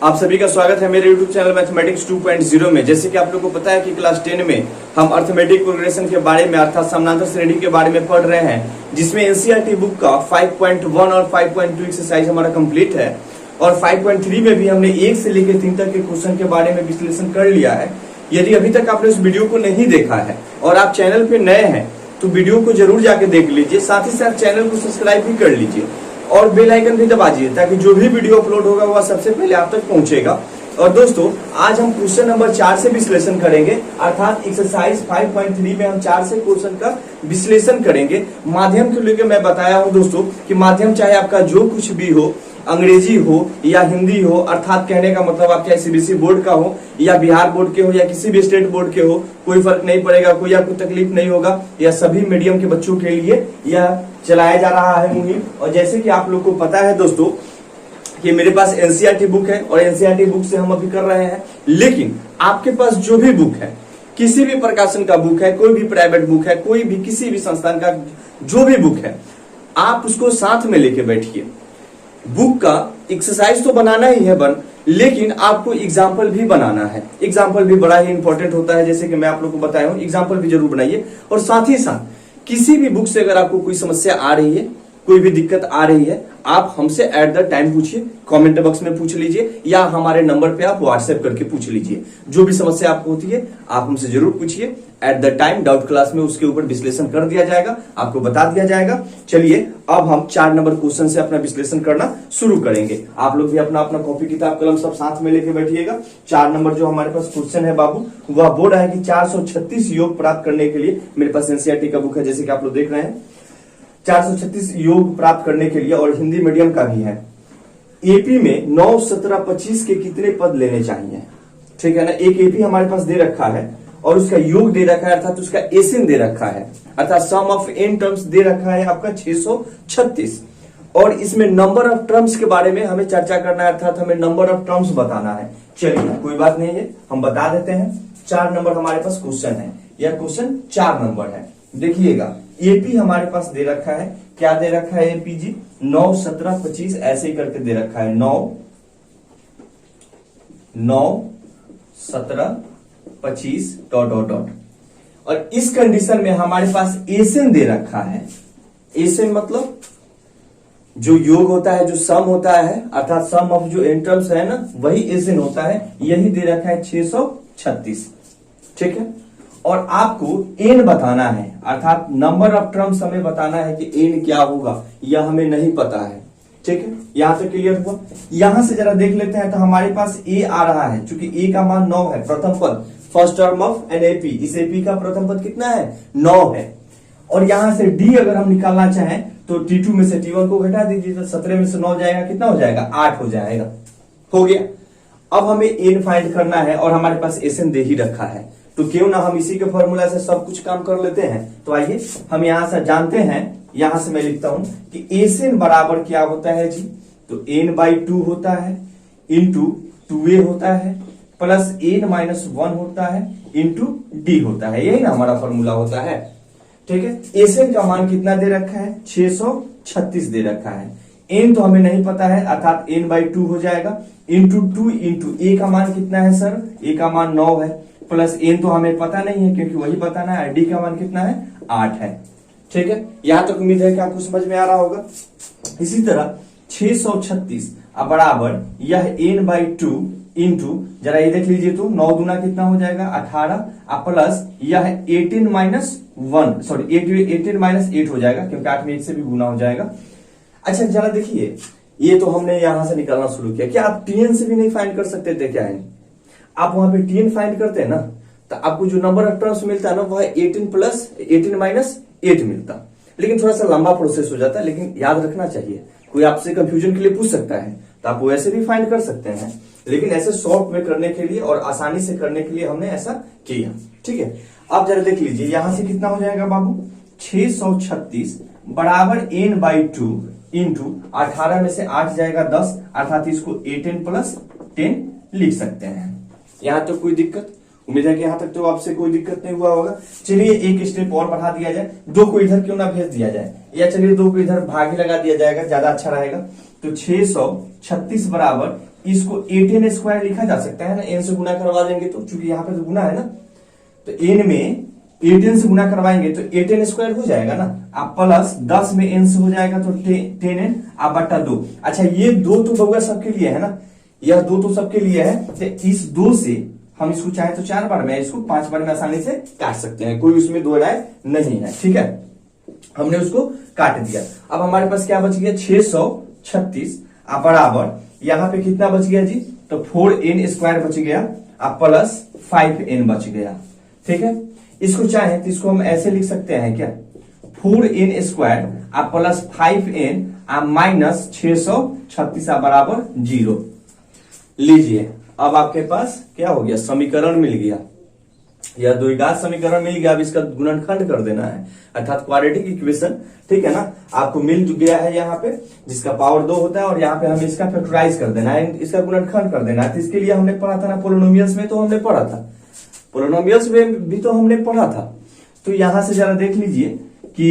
आप सभी का स्वागत है मेरे YouTube चैनल मैथमेटिक्स 2.0 में। जैसे कि आप लोगों को पता है कि क्लास 10 में हम अर्थमेटिक प्रोग्रेशन के बारे में अर्थात समानांतर श्रेणी के बारे में पढ़ रहे हैं, जिसमें एनसीईआरटी बुक का 5.1 और 5.2 एक्सरसाइज हमारा कंप्लीट है और 5.3 में भी हमने 1 से लेकर 3 तक के क्वेश्चन के बारे में विश्लेषण कर लिया है। यदि अभी तक आपने इस वीडियो को नहीं देखा है और आप चैनल पे नए हैं तो वीडियो को जरूर जाके देख लीजिए, साथ ही साथ चैनल को सब्सक्राइब भी कर लीजिए और बेल आइकन भी दबाइए ताकि जो भी वीडियो अपलोड होगा वह सबसे पहले आप तक पहुंचेगा। और दोस्तों, आज हम क्वेश्चन नंबर 4 से विश्लेषण करेंगे, अर्थात एक्सरसाइज 5.3 में हम 4 से क्वेश्चन का विश्लेषण करेंगे। माध्यम को लेकर मैं बताया हूं दोस्तों कि माध्यम चाहे आपका जो कुछ भी हो, अंग्रेजी हो या हिंदी हो, अर्थात कहने का मतलब आप चाहे सीबीएसई बोर्ड का हो या बिहार बोर्ड के हो या किसी भी स्टेट बोर्ड के हो, कोई फर्क नहीं पड़ेगा, कोई आपको तकलीफ नहीं होगा। यह सभी मीडियम के बच्चों के लिए यह चलाया जा रहा है मुहिम। और जैसे कि आप लोग को पता है दोस्तों कि मेरे पास एनसीईआरटी बुक है और एनसीईआरटी बुक से हम अभी कर रहे हैं, लेकिन आपके पास जो भी बुक है, किसी भी प्रकाशन का बुक है, कोई भी प्राइवेट बुक है, कोई भी किसी भी संस्थान का जो भी बुक है, आप उसको साथ में लेके बैठिए। बुक का एक्सरसाइज तो बनाना ही है लेकिन आपको एग्जाम्पल भी बनाना है। एग्जाम्पल भी बड़ा ही इंपॉर्टेंट होता है, जैसे कि मैं आप लोग को बताया हूं, एग्जाम्पल भी जरूर बनाइए। और साथ ही साथ किसी भी बुक से अगर आपको कोई समस्या आ रही है, कोई भी दिक्कत आ रही है, आप हमसे एट द टाइम पूछिए, कमेंट बॉक्स में पूछ लीजिए या हमारे नंबर पे आप व्हाट्सएप करके पूछ लीजिए। जो भी समस्या आपको होती है आप हमसे जरूर पूछिए, at the time doubt class में उसके ऊपर विश्लेषण कर दिया जाएगा, आपको बता दिया जाएगा। चलिए अब हम 4 नंबर क्वेश्चन से अपना विश्लेषण करना शुरू करेंगे। आप लोग भी अपना अपना कॉपी किताब कलम सब साथ में लेके बैठिएगा। 4 नंबर जो हमारे पास क्वेश्चन है बाबू, वह बोल रहा है कि 436 योग प्राप्त करने के लिए, मेरे पास एनसीईआरटी का बुक है जैसे कि आप लोग देख रहे हैं, 436 योग प्राप्त करने के लिए और हिंदी मीडियम का भी है। एपी में 9, 17, 25 के कितने पद लेने चाहिए, ठीक है ना। एक एपी हमारे पास दे रखा है और उसका योग दे रखा है, अर्थात उसका एसएन दे रखा है, अर्थात सम ऑफ एन टर्म्स दे रखा है आपका 636। और इसमें नंबर ऑफ टर्म्स के बारे में हमें चर्चा करना है, अर्थात हमें नंबर ऑफ टर्म्स बताना है। चलिए कोई बात नहीं है, हम बता देते हैं। 4 नंबर हमारे पास क्वेश्चन है, यह क्वेश्चन 4 नंबर है। देखिएगा, एपी हमारे पास दे रखा है, क्या दे रखा है एपी जी, 9, 17, 25 ऐसे ही करके दे रखा है। 9, 17, 25 डॉट डॉट डॉट। और इस कंडीशन में हमारे पास एसएन दे रखा है। एसएन मतलब जो योग होता है, जो सम होता है, अर्थात सम ऑफ जो एन टर्म्स है ना, वही एसएन होता है। यही दे रखा है 636, ठीक है। और आपको एन बताना है, अर्थात नंबर ऑफ टर्म्स हमें बताना है कि एन क्या होगा, यह हमें नहीं पता है, ठीक है। यहां तक क्लियर हुआ। यहां से जरा देख लेते हैं तो हमारे पास ए आ रहा है, चूंकि ए का मान 9 है, प्रथम पद, first term of an AP. इस एपी का प्रथम पद कितना है, 9 है। और यहां से डी अगर हम निकालना चाहें तो T2 में से T1 को घटा दीजिए तो 17 में से 9 जाएगा, कितना हो जाएगा, 8 हो जाएगा। हो गया। अब हमें एन फाइंड करना है और हमारे पास एसएन दे ही रखा है, तो क्यों ना हम इसी के फॉर्मूला से सब कुछ काम कर लेते हैं। तो आइए हम यहां से जानते हैं, यहां से मैं लिखता हूं कि एसएन बराबर क्या होता है जी, तो n/2 होता है इंटू 2a होता है प्लस n-1 होता है इंटू डी होता है। यही ना हमारा फॉर्मूला होता है, ठीक है। एसएन का मान कितना दे रखा है, 636 दे रखा है। एन तो हमें नहीं पता है, अर्थात n/2 हो जाएगा इंटू 2 इंटू ए का मान कितना है सर, ए का मान 9 है, प्लस एन तो हमें पता नहीं है क्योंकि वही बताना है, डी का मान कितना है, 8 है, ठीक है। यहां तक उम्मीद है कि आपको समझ में आ रहा होगा। इसी तरह 636 बराबर यह n/2 इंटू, जरा ये देख लीजिए तो 9 दूना कितना हो जाएगा, 18, प्लस यह 18 माइनस 8 हो जाएगा क्योंकि 8 में 1 से भी गुना हो जाएगा। अच्छा जरा देखिए, ये तो हमने यहां से निकालना शुरू किया, क्या आप टीएन से भी नहीं फाइंड कर सकते थे क्या है? आप वहां पे टीएन फाइंड करते हैं ना, तो आपको जो नंबर ऑफ टर्म्स मिलता है ना, वह 18 माइनस 8 मिलता। लेकिन थोड़ा सा लंबा प्रोसेस हो जाता है, लेकिन याद रखना चाहिए। कोई आपसे कंफ्यूजन के लिए पूछ सकता है तो आप वैसे भी फाइंड कर सकते हैं, लेकिन ऐसे शॉर्ट में करने के लिए और आसानी से करने के लिए हमने ऐसा किया, ठीक है। अब जरा देख लीजिए, यहां से कितना हो जाएगा बाबू, 636 बराबर n/2 इंटू 18 में से 8 जाएगा 10, अर्थात इसको 18 प्लस 10 लिख सकते हैं। यहां तो कोई दिक्कत, उम्मीद है कि यहां तक तो आपसे कोई दिक्कत नहीं हुआ होगा। चलिए एक स्टेप और बढ़ा दिया जाए, 2 को इधर क्यों ना भेज दिया जाए, या चलिए 2 को इधर भाग ही लगा दिया जाएगा, ज्यादा अच्छा रहेगा। तो 636 बराबर इसको 8n स्क्वायर लिखा जा सकता है ना, n से गुना करवा देंगे तो, चूंकि यहाँ पे तो गुना है ना, तो n में 8n से गुना करवाएंगे तो 8n स्क्वायर हो जाएगा ना, आप प्लस 10 में n से हो जाएगा तो 10n आप बटा 2। अच्छा ये 2 तो बउआ सबके लिए है ना, यह 2 तो सबके लिए है, तो इस 2 से हम इसको चाहे तो 4 बार में, इसको 5 बार में आसानी से काट सकते हैं, कोई उसमें दो राय नहीं है। ठीक है, हमने उसको काट दिया। अब हमारे पास क्या बच गया, 636 बराबर यहां पे कितना बच गया जी, तो 4n स्क्वायर बच गया अब प्लस 5n बच गया। ठीक है, इसको चाहे तो इसको हम ऐसे लिख सकते हैं क्या, 4n स्क्वायर अब प्लस 5n अब माइनस 636 बराबर 0। लीजिए अब आपके पास क्या हो गया, समीकरण मिल गया, यह द्विघात समीकरण मिल गया। अब इसका गुणनखंड कर देना है, अर्थात क्वाड्रेटिक इक्वेशन। ठीक है ना, आपको मिल गया है यहाँ पे, जिसका पावर 2 होता है, और यहाँ पे हमें इसका फैक्टराइज कर देना है, इसका गुणनखंड कर देना है। तो इसके लिए हमने पढ़ा था ना, पोलिनोमियल्स में तो हमने पढ़ा था, पोलिनोमियल्स में भी तो हमने पढ़ा था। तो यहां से जरा देख लीजिए कि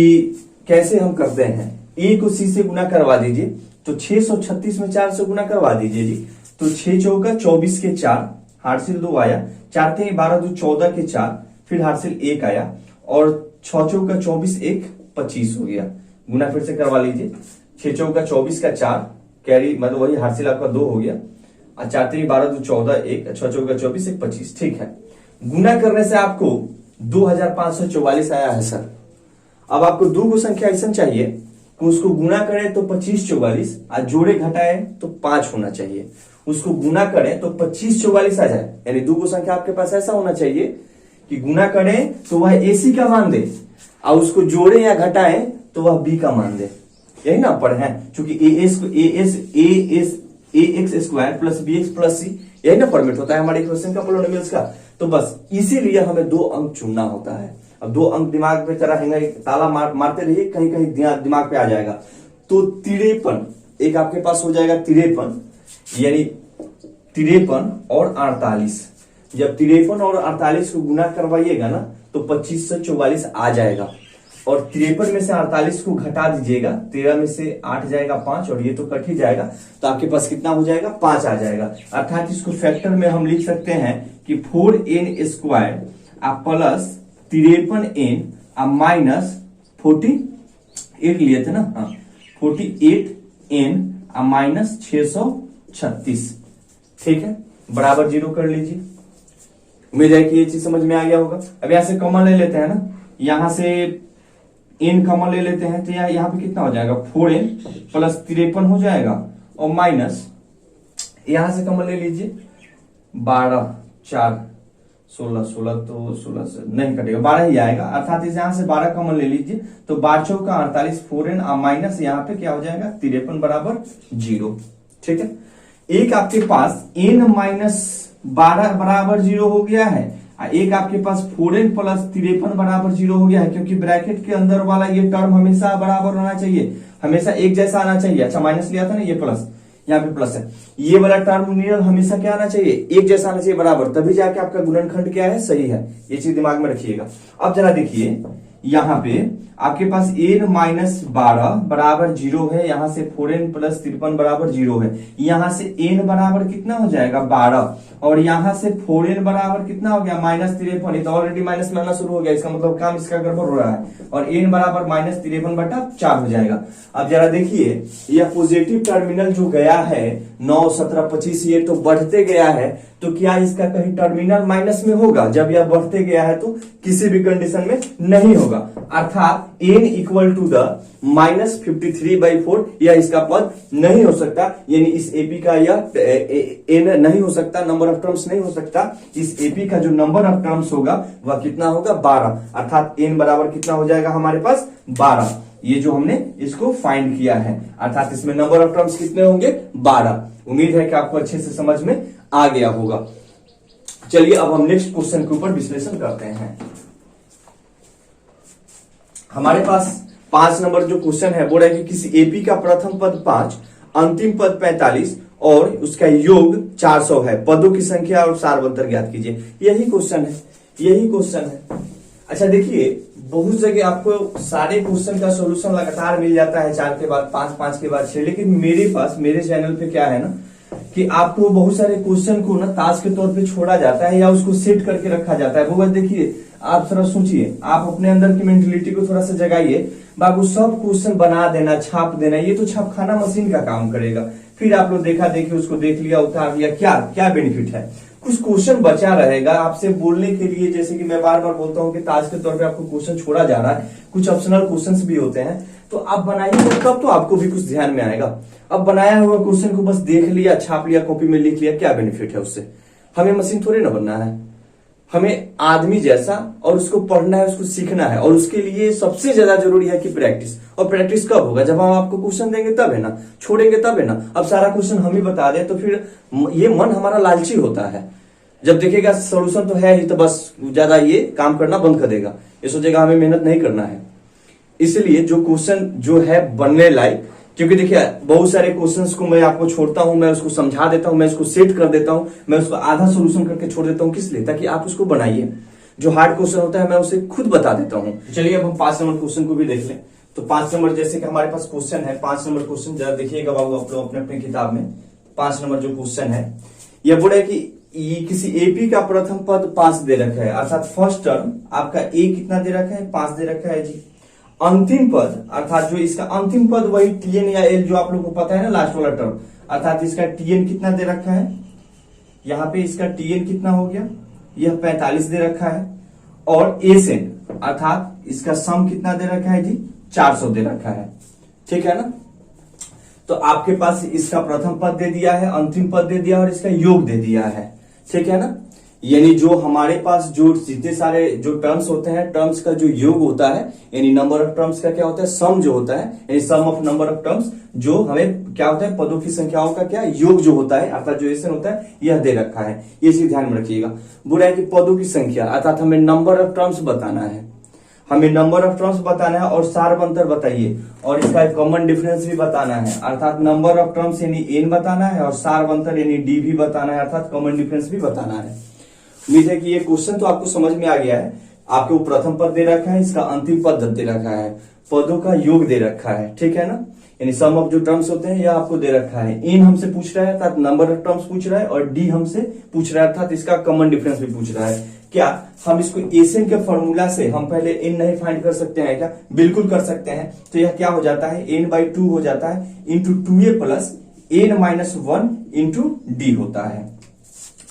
कैसे हम करते हैं। ए को सी से गुना करवा दीजिए, तो 636 में 4 से गुना करवा दीजिए जी, तो 6 चौका 24 के 4, हार्सिल 2 आया, 4 × 12 = 14 के 4, फिर हार्सिल 1 आया, और 6 चौका 24 1 25 हो गया। गुना फिर से करवा लीजिए, 6 चौका 24 का 4 कैरी, मतलब वही हार्सिल आपका 2 हो गया, और 4 × 12 = 14 1, 6 चौका 24 1 25। ठीक है, गुना करने से आपको 2544 आया है सर। अब आपको दो को संख्या ऐसा चाहिए कि उसको गुना करें तो 25 44, और जोड़े घटाए तो 5 होना चाहिए। उसको गुना करें तो 25 44 आ जाए, यानी दो को संख्या आपके पास ऐसा होना चाहिए कि गुना करें तो वह AC का मान दे, और उसको जोड़े या घटाएं तो वह B का मान दे। यही ना पढ़े हैं, क्योंकि ax square plus bx plus c, यही ना फॉर्मेट होता है हमारे इक्वेशन का, पोलिनोमियल्स का। तो बस इसीलिए हमें 2 अंक चुनना होता है। अब 2 अंक दिमाग पे चला हैंगा, ताला मारते रहिए, कहीं कहीं दिमाग पे आ जाएगा। तो 53, एक आपके पास हो जाएगा 53, यानी 53 और 48। जब 53 और 48 को गुना करवाइएगा ना, तो 25 से 44 आ जाएगा, और 53 में से 48 को घटा दीजिएगा, 13 में से 8 जाएगा 5, और ये तो कट ही जाएगा, तो आपके पास कितना हो जाएगा, 5 आ जाएगा। अर्थात इसको फैक्टर में हम लिख सकते हैं कि 4n square plus 53n minus 48 लिए थे ना, हाँ 48n माइनस 636। ठीक है, बराबर 0 कर लीजिए। उम्मीद है कि ये चीज समझ में आ गया होगा। अब यहां से कॉमन ले लेते हैं ना, यहां से n कॉमन ले लेते हैं, तो यहाँ पे कितना हो जाएगा, 4n प्लस 53 हो जाएगा, और माइनस यहां से कॉमन ले लीजिए, 12 4 16 16 तो 16 से नहीं कटेगा, 12 ही आएगा। अर्थात इस यहां से 12 कॉमन ले लीजिए, तो 12 चौका 48, 4n माइनस यहाँ पे क्या हो जाएगा, 53 बराबर 0। ठीक है, एक आपके पास n माइनस 12 बराबर 0 हो गया है, एक आपके पास 4n प्लस 53 बराबर 0 हो गया है, क्योंकि ब्रैकेट के अंदर वाला ये टर्म हमेशा बराबर होना चाहिए, हमेशा एक जैसा आना चाहिए। अच्छा माइनस लिया था ना, ये प्लस, यहाँ पे प्लस है, ये वाला टर्मिनल हमेशा क्या आना चाहिए, एक जैसा आना चाहिए, बराबर, तभी जाके आपका गुणनखंड क्या है, सही है। ये चीज दिमाग में रखिएगा। अब जरा देखिए, यहाँ पे आपके पास n माइनस 12 बराबर 0 है, यहां से 4n प्लस 53 बराबर 0 है, यहां से n बराबर कितना हो जाएगा, 12, और यहां से 4n बराबर कितना हो गया, माइनस 53। ये तो ऑलरेडी माइनस में आना शुरू हो गया, इसका मतलब काम इसका गड़बड़ हो रहा है, और n बराबर माइनस 53 बटा 4 हो जाएगा। अब जरा देखिए, यह पॉजिटिव टर्मिनल जो गया है 9 17 25, ये तो बढ़ते गया है, तो क्या इसका कहीं टर्मिनल माइनस में होगा, जब यह बढ़ते गया है तो किसी भी कंडीशन में नहीं होगा। अर्थात n equal to the minus 53/4, यह इसका पद नहीं हो सकता, यानी इस एपी का यह n नहीं हो सकता, नंबर ऑफ टर्म्स नहीं हो सकता। इस एपी का जो नंबर ऑफ टर्म्स होगा वह कितना होगा, 12। अर्थात n बराबर कितना हो जाएगा हमारे पास, 12। ये जो हमने इसको फाइंड किया है, अर्थात इसमें नंबर ऑफ टर्म्स कितने होंगे, 12। उम्मीद है कि आपको अच्छे से समझ में आ गया होगा। चलिए अब हम नेक्स्ट क्वेश्चन के ऊपर विश्लेषण करते हैं। हमारे पास 5 नंबर जो क्वेश्चन है वो है कि किसी एपी का प्रथम पद 5, अंतिम पद 45 और उसका योग 400 है, पदों की संख्या और सार्वंतर ज्ञात कीजिए। यही क्वेश्चन है, यही क्वेश्चन है। अच्छा देखिए, बहुत जगह आपको सारे क्वेश्चन का सॉल्यूशन लगातार मिल जाता है, 4 के बाद 5, 5 के बाद 6, लेकिन मेरे पास, मेरे चैनल पे क्या है ना, कि आपको बहुत सारे क्वेश्चन को ना टास्क के तौर पे छोड़ा जाता है या उसको सेट करके रखा जाता है। वो बस देखिए, आप थोड़ा सोचिए, आप अपने अंदर की मेंटेलिटी को थोड़ा सा जगाइए। बाबू सब क्वेश्चन बना देना, छाप देना, ये तो छापखाना मशीन का काम करेगा। फिर आप लोग देखा देखिए, उसको देख लिया, उतार लिया, क्या क्या बेनिफिट है? कुछ क्वेश्चन बचा रहेगा आपसे बोलने के लिए। जैसे कि मैं बार बार बोलता हूँ कि टास्क के तौर पे आपको क्वेश्चन छोड़ा जा रहा है, कुछ ऑप्शनल क्वेश्चंस भी होते हैं, तो आप बनाइए, तब तो आपको भी कुछ ध्यान में आएगा। अब बनाया हुआ क्वेश्चन को बस देख लिया, छाप लिया, कॉपी में लिख लिया, क्या बेनिफिट है उससे? हमें मशीन थोड़ी ना बनना है, हमें आदमी जैसा और उसको पढ़ना है, उसको सीखना है। और उसके लिए सबसे ज्यादा जरूरी है कि प्रैक्टिस। और प्रैक्टिस कब होगा? जब हम आपको क्वेश्चन देंगे तब है ना, छोड़ेंगे तब है ना। अब सारा क्वेश्चन हम ही बता दें तो फिर ये मन हमारा लालची होता है। जब देखेगा सोल्यूशन तो है ही, तो बस ज्यादा ये काम करना बंद कर देगा, ये सोचेगा हमें मेहनत नहीं करना है। इसलिए जो क्वेश्चन जो है बनने लायक, क्योंकि देखिए बहुत सारे क्वेश्चंस को मैं आपको छोड़ता हूं, मैं उसको समझा देता हूं, मैं उसको सेट कर देता हूं, मैं उसको आधा सोल्यूशन करके छोड़ देता हूं। किस लिए? ताकि आप उसको बनाइए। जो हार्ड क्वेश्चन होता है मैं उसे खुद बता देता हूं। चलिए अब हम 5 नंबर क्वेश्चन को भी देख लें। तो 5 नंबर, जैसे कि हमारे पास क्वेश्चन है 5 नंबर क्वेश्चन, जरा देखिएगा बाबू आप लोग अपने अपने किताब में। 5 नंबर जो क्वेश्चन है, यह बोला है कि ये किसी एपी का प्रथम पद 5 दे रखा है, अर्थात फर्स्ट टर्म आपका ए कितना दे रखा है? 5 दे रखा है जी। अंतिम पद, अर्थात जो इसका अंतिम पद वही टीएन या एल, जो आप लोगों को पता है ना, लास्ट वाला टर्म, अर्थात इसका टीएन कितना दे रखा है? यहाँ पे इसका टीएन कितना हो गया? यह 45 दे रखा है। और एसएन अर्थात इसका सम कितना दे रखा है जी? 400 दे रखा है। ठीक है ना? तो आपके पास इसका प्रथम पद दे दिया है, अंतिम पद दे दिया और इसका योग दे दिया है। ठीक है ना? यानी जो हमारे पास जो जितने सारे जो टर्म्स होते हैं, टर्म्स का जो योग होता है, यानी नंबर ऑफ टर्म्स का क्या होता है? सम जो होता है, यानी सम ऑफ नंबर ऑफ टर्म्स, जो हमें क्या होता है? पदों की संख्याओं का क्या योग जो होता है, अर्थात जो एसन होता है, यह दे रखा है। ये चीज ध्यान में रखिएगा। बुरा है कि पदों की संख्या, अर्थात हमें नंबर ऑफ टर्म्स बताना है, हमें नंबर ऑफ टर्म्स बताना है और सार्वंतर बताइए, और इसका एक कॉमन डिफरेंस भी बताना है, अर्थात नंबर ऑफ टर्म्स यानी एन बताना है और सार्वंतर यानी डी भी बताना है, अर्थात कॉमन डिफरेंस भी बताना है। उम्मीद है कि ये क्वेश्चन तो आपको समझ में आ गया है। आपको प्रथम पद दे रखा है, इसका अंतिम पद दे रखा है, पदों का योग दे रखा है। ठीक है ना? यानी सम ऑफ जो टर्म्स होते हैं यह आपको दे रखा है। इन हमसे पूछ रहा है अर्थात नंबर ऑफ टर्म्स पूछ रहा है, और डी हमसे पूछ रहा है अर्थात इसका कॉमन डिफरेंस भी पूछ रहा है। क्या हम इसको एसएन के फॉर्मूला से हम पहले एन नहीं फाइंड कर सकते हैं क्या? बिल्कुल कर सकते हैं। तो यह क्या हो जाता है? n/2 हो जाता है into 2a plus n-1 into D होता है।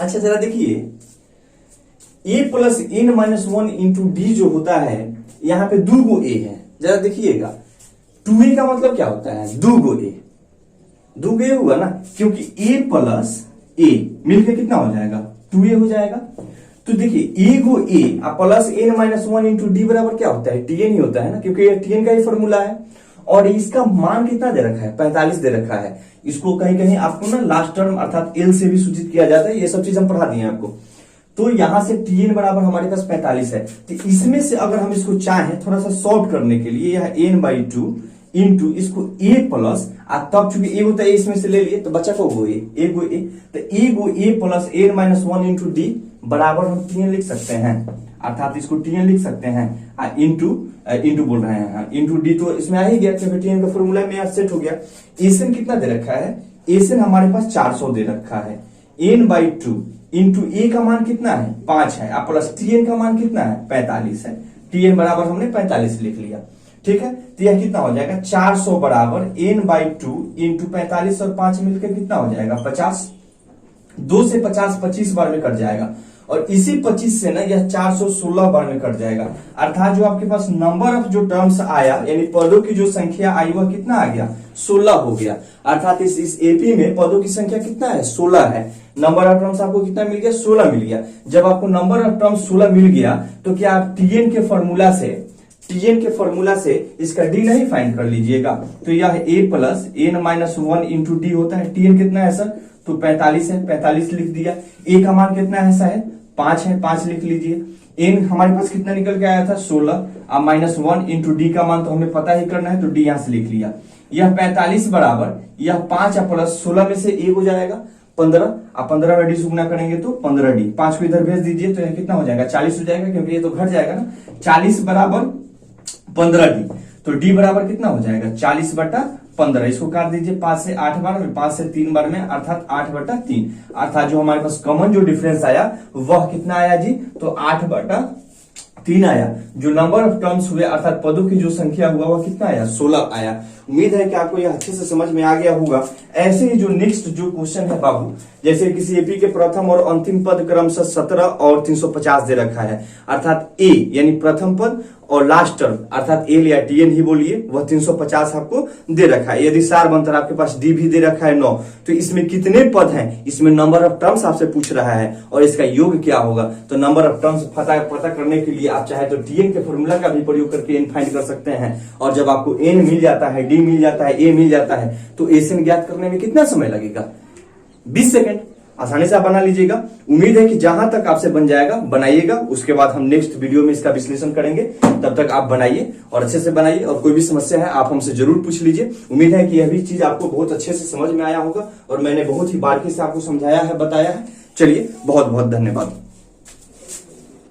अच्छा जरा देखिए, a plus n-1 into D जो होता है, यहां पे 2 गो a है। जरा देखिएगा, 2a का मतलब क्या होता है? 2 गो a, 2 गो a होगा ना, क्योंकि a प्लस a मिलकर कितना हो जाएगा? 2a हो जाएगा। तो देखिए a go a plus n-1 into D बराबर क्या होता है? tn ही होता है ना, क्योंकि ये tn का ही फॉर्मूला है। और इसका मान कितना दे रखा है? 45 दे रखा है। इसको कहीं कहीं आपको ना लास्ट टर्म अर्थात एल से भी सूचित किया जाता है। ये सब चीज हम पढ़ा दिए आपको। तो यहां से tn बराबर हमारे पास 45 है। तो इसमें से अगर हम इसको चाहें थोड़ा सा सॉल्व करने के लिए, यह n/2 इंटू इसको a प्लस, तब चूंकि a होता है इसमें से ले लिए तो बच्चा को गो a गो a, तो a go a plus n-1 into D बराबर हम tn लिख सकते हैं, अर्थात इसको tn लिख सकते हैं। इंटू बोल रहे हैं, इंटू डी तो इसमें आ ही गया क्योंकि tn का फॉर्मूला में सेट हो गया। एसन कितना दे रखा है? एसन हमारे पास 400 दे रखा है। n/2 इंटू ए का मान कितना है? 5 है, प्लस tn का मान कितना है? 45 है। tn बराबर हमने 45 लिख लिया। ठीक है, तो यह कितना हो जाएगा? 400 बराबर n/2 इंटू 45 और 5 मिलकर कितना हो जाएगा? 50। 2 से 50 25 बार में कट जाएगा, और इसी 25 से ना यह 416 बार में कट जाएगा। अर्थात जो आपके पास नंबर ऑफ जो टर्म्स आया, यानी पदों की जो संख्या आई, वह कितना आ गया? 16 हो गया। अर्थात इस एपी में पदों की संख्या कितना है? 16 है। नंबर ऑफ टर्म्स आपको कितना मिल गया? 16 मिल गया। जब आपको नंबर ऑफ टर्म्स 16 मिल गया, तो क्या आप टीएन के फॉर्मूला से इसका डी नहीं फाइंड कर लीजिएगा? तो यह a plus n-1 into D होता है। टीएन कितना है सर? तो 45 है, 45 लिख दिया। a का मान कितना है शायद? 5 है, 5 लिख लीजिए। n हमारे पास कितना निकल के आया था? 16। अब -1 इंटू डी का मान तो हमें पता ही करना है, तो डी यहां से लिख लिया। यह 45 बराबर यह 5 प्लस 16 में से a हो जाएगा 15। आप 15 में डी से गुना करेंगे तो 15d। 5 को इधर भेज दीजिए तो यह कितना हो जाएगा? 40 हो जाएगा, क्योंकि ये तो घट जाएगा ना। 40 बराबर 15d, तो d बराबर कितना हो जाएगा? 40/15 15। इसको काट दीजिए 5 से 8 बार में, 5 से 3 बार में, अर्थात 8/3। अर्थात जो हमारे पास कॉमन जो डिफरेंस आया वह कितना आया जी, तो 8/3 आया। जो नंबर ऑफ टर्म्स हुए अर्थात पदों की जो संख्या हुआ वह कितना आया, 16 आया। उम्मीद है कि आपको यह अच्छे से समझ में आ गया होगा। ऐसे ही जो नेक्स्ट जो क्वेश्चन है बाबू, जैसे किसी एपी के प्रथम और अंतिम पद क्रमशः 17 और 350 दे रखा है, अर्थात ए यानी प्रथम पद और लास्ट टर्म अर्थात एल या टीएन ही बोलिए, वह 350 आपको दे रखा है। यदि सार बनकर आपके पास डी भी दे रखा है 9, तो इसमें कितने पद हैं, इसमें नंबर ऑफ टर्म्स आपसे पूछ रहा है और इसका योग क्या होगा। तो नंबर ऑफ टर्म्स पता करने के लिए आप चाहे तो टीएन के फॉर्मूला का भी प्रयोग करके एन फाइंड कर सकते हैं। और जब आपको एन मिल जाता है, डी मिल जाता है, ए मिल जाता है, तो एसएन ज्ञात करने में कितना समय लगेगा, 20 सेकेंड। आसानी से आप बना लीजिएगा। उम्मीद है कि जहां तक आपसे बन जाएगा बनाइएगा, उसके बाद हम नेक्स्ट वीडियो में इसका विश्लेषण करेंगे। तब तक आप बनाइए और अच्छे से बनाइए, और कोई भी समस्या है आप हमसे जरूर पूछ लीजिए। उम्मीद है कि यह भी चीज आपको बहुत अच्छे से समझ में आया होगा और मैंने बहुत ही बारीकी से आपको समझाया है, बताया है। चलिए, बहुत बहुत धन्यवाद।